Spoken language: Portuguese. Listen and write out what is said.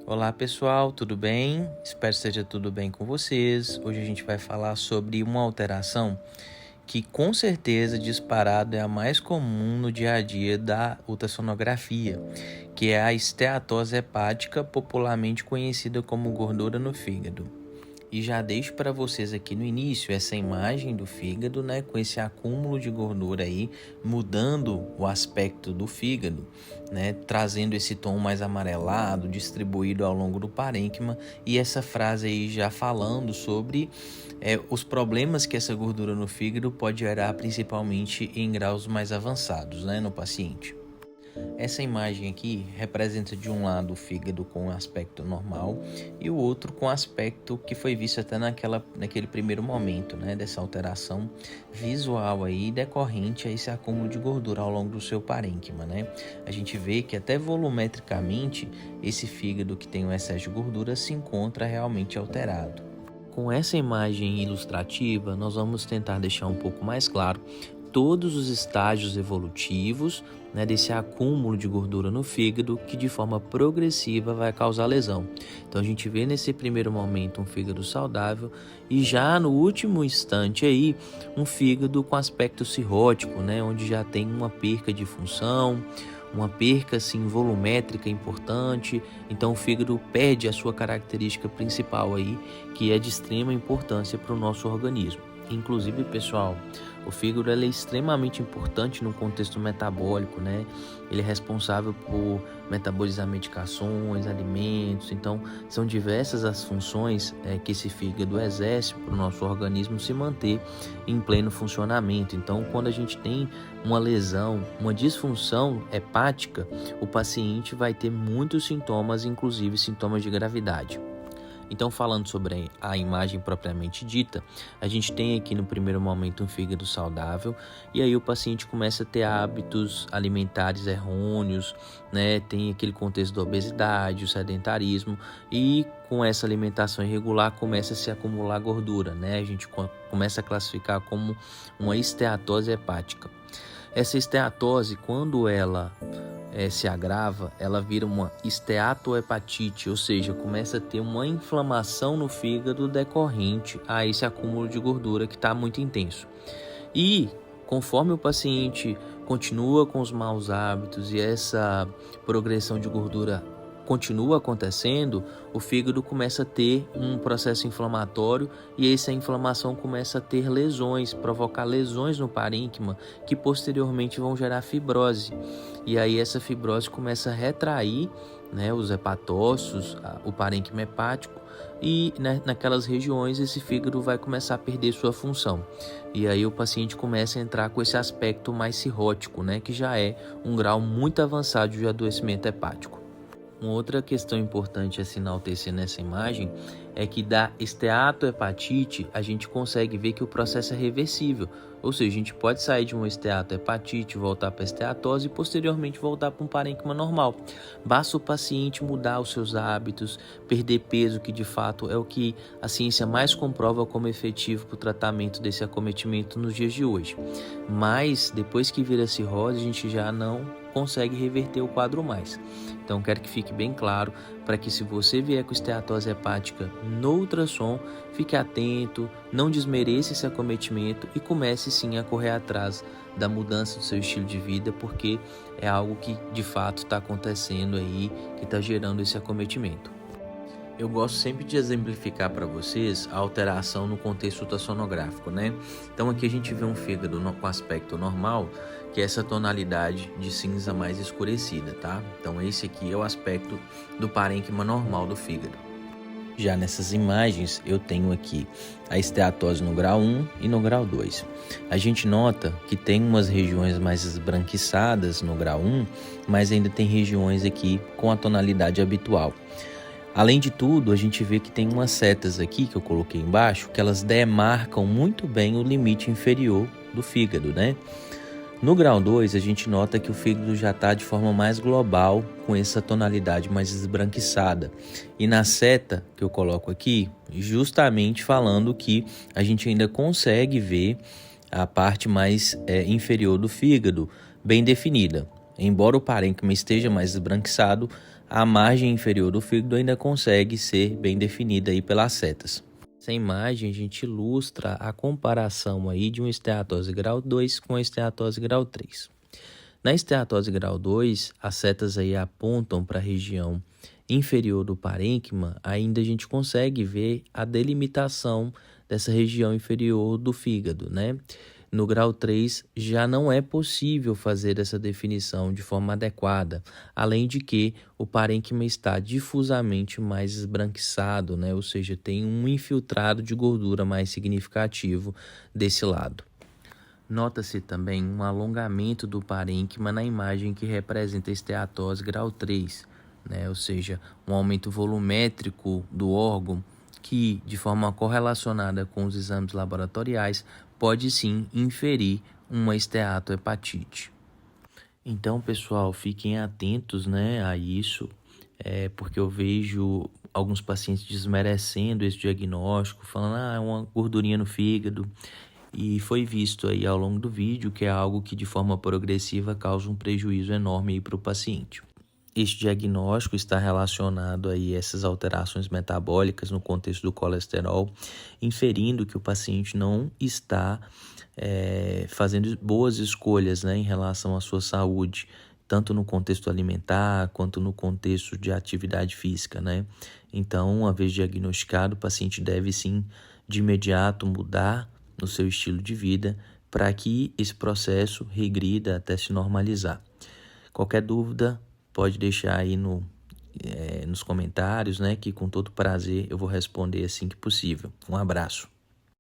Olá pessoal, tudo bem? Espero que esteja tudo bem com vocês. Hoje a gente vai falar sobre uma alteração que com certeza disparado é a mais comum no dia a dia da ultrassonografia, que é a esteatose hepática, popularmente conhecida como gordura no fígado. E já deixo para vocês aqui no início essa imagem do fígado, né, com esse acúmulo de gordura aí, mudando o aspecto do fígado, né, trazendo esse tom mais amarelado, distribuído ao longo do parênquima, e essa frase aí já falando sobre os problemas que essa gordura no fígado pode gerar, principalmente em graus mais avançados, né, no paciente. Essa imagem aqui representa de um lado o fígado com aspecto normal e o outro com aspecto que foi visto até naquele primeiro momento, né, dessa alteração visual aí decorrente a esse acúmulo de gordura ao longo do seu parênquima, né? A gente vê que até volumetricamente esse fígado que tem um excesso de gordura se encontra realmente alterado. Com essa imagem ilustrativa, nós vamos tentar deixar um pouco mais claro todos os estágios evolutivos, né, desse acúmulo de gordura no fígado que de forma progressiva vai causar lesão. Então a gente vê nesse primeiro momento um fígado saudável e já no último instante aí um fígado com aspecto cirrótico, né, onde já tem uma perca de função, uma perca assim volumétrica importante. Então o fígado perde a sua característica principal aí, que é de extrema importância para o nosso organismo. Inclusive, pessoal, o fígado é extremamente importante no contexto metabólico, né? Ele é responsável por metabolizar medicações, alimentos. Então, são diversas as funções que esse fígado exerce para o nosso organismo se manter em pleno funcionamento. Então, quando a gente tem uma lesão, uma disfunção hepática, o paciente vai ter muitos sintomas, inclusive sintomas de gravidade. Então, falando sobre a imagem propriamente dita, a gente tem aqui no primeiro momento um fígado saudável e aí o paciente começa a ter hábitos alimentares errôneos, né? Tem aquele contexto da obesidade, o sedentarismo e com essa alimentação irregular começa a se acumular gordura, né? A gente começa a classificar como uma esteatose hepática. Essa esteatose, quando ela se agrava, ela vira uma esteatohepatite, ou seja, começa a ter uma inflamação no fígado decorrente a esse acúmulo de gordura que está muito intenso. E conforme o paciente continua com os maus hábitos e essa progressão de gordura continua acontecendo, o fígado começa a ter um processo inflamatório e essa inflamação começa a ter lesões, provocar lesões no parênquima que posteriormente vão gerar fibrose. E aí essa fibrose começa a retrair, né, os hepatócitos, o parênquima hepático, e naquelas regiões esse fígado vai começar a perder sua função. E aí o paciente começa a entrar com esse aspecto mais cirrótico, né, que já é um grau muito avançado de adoecimento hepático. Uma outra questão importante a se enaltecer nessa imagem é que da esteatohepatite a gente consegue ver que o processo é reversível, ou seja, a gente pode sair de uma esteatohepatite, voltar para a esteatose e posteriormente voltar para um parênquima normal. Basta o paciente mudar os seus hábitos, perder peso, que de fato é o que a ciência mais comprova como efetivo para o tratamento desse acometimento nos dias de hoje. Mas depois que vira cirrose, a gente já não consegue reverter o quadro mais. Então quero que fique bem claro para que se você vier com esteatose hepática no ultrassom, fique atento, não desmereça esse acometimento e comece sim a correr atrás da mudança do seu estilo de vida, porque é algo que de fato está acontecendo aí, que está gerando esse acometimento. Eu gosto sempre de exemplificar para vocês a alteração no contexto ultrassonográfico, né? Então aqui a gente vê um fígado com aspecto normal, que é essa tonalidade de cinza mais escurecida, tá? Então esse aqui é o aspecto do parênquima normal do fígado. Já nessas imagens eu tenho aqui a esteatose no grau 1 e no grau 2. A gente nota que tem umas regiões mais esbranquiçadas no grau 1, mas ainda tem regiões aqui com a tonalidade habitual. Além de tudo, a gente vê que tem umas setas aqui que eu coloquei embaixo, que elas demarcam muito bem o limite inferior do fígado, né? No grau 2, a gente nota que o fígado já está de forma mais global, com essa tonalidade mais esbranquiçada. E na seta que eu coloco aqui, justamente falando que a gente ainda consegue ver a parte mais inferior do fígado bem definida. Embora o parênquima esteja mais esbranquiçado, a margem inferior do fígado ainda consegue ser bem definida aí pelas setas. Essa imagem a gente ilustra a comparação aí de uma esteatose grau 2 com a esteatose grau 3. Na esteatose grau 2, as setas aí apontam para a região inferior do parênquima, ainda a gente consegue ver a delimitação dessa região inferior do fígado, né? No grau 3, já não é possível fazer essa definição de forma adequada, além de que o parênquima está difusamente mais esbranquiçado, né? Ou seja, tem um infiltrado de gordura mais significativo desse lado. Nota-se também um alongamento do parênquima na imagem que representa a esteatose grau 3, né? Ou seja, um aumento volumétrico do órgão que, de forma correlacionada com os exames laboratoriais, pode sim inferir uma esteatohepatite. Então, pessoal, fiquem atentos, né, a isso, porque eu vejo alguns pacientes desmerecendo esse diagnóstico, falando, é uma gordurinha no fígado, e foi visto aí ao longo do vídeo que é algo que de forma progressiva causa um prejuízo enorme para o paciente. Este diagnóstico está relacionado aí a essas alterações metabólicas no contexto do colesterol, inferindo que o paciente não está fazendo boas escolhas, né, em relação à sua saúde, tanto no contexto alimentar quanto no contexto de atividade física, né? Então, uma vez diagnosticado, o paciente deve sim, de imediato, mudar no seu estilo de vida para que esse processo regrida até se normalizar. Qualquer dúvida, pode deixar aí nos comentários, né, que com todo prazer eu vou responder assim que possível. Um abraço.